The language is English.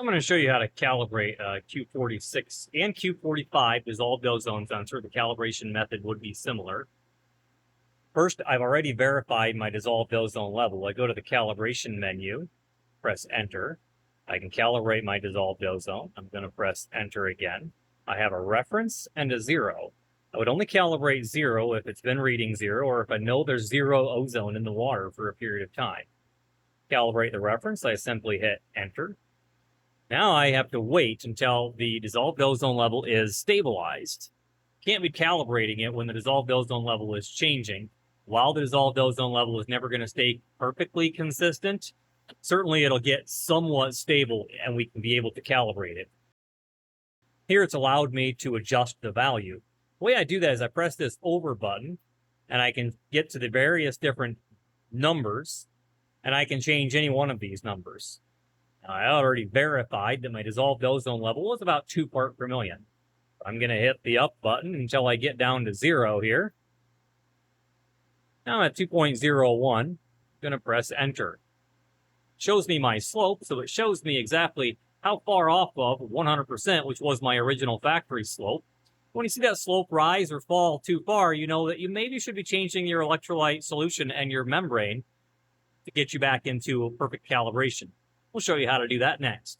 I'm going to show you how to calibrate Q46 and Q45 dissolved ozone sensor. The calibration method would be similar. First, I've already verified my dissolved ozone level. I go to the calibration menu, press enter. I can calibrate my dissolved ozone. I'm going to press enter again. I have a reference and a zero. I would only calibrate zero if it's been reading zero or if I know there's zero ozone in the water for a period of time. Calibrate the reference, I simply hit enter. Now I have to wait until the dissolved ozone level is stabilized. Can't be calibrating it when the dissolved ozone level is changing. While the dissolved ozone level is never going to stay perfectly consistent, certainly it'll get somewhat stable and we can be able to calibrate it. Here it's allowed me to adjust the value. The way I do that is I press this over button and I can get to the various different numbers and I can change any one of these numbers. Now, I already verified that my dissolved ozone level was about 2 parts per million. I'm going to hit the up button until I get down to zero here. Now I'm at 2.01. I'm going to press enter. It shows me my slope, so it shows me exactly how far off of 100%, which was my original factory slope. When you see that slope rise or fall too far, you know that you maybe should be changing your electrolyte solution and your membrane to get you back into a perfect calibration. We'll show you how to do that next.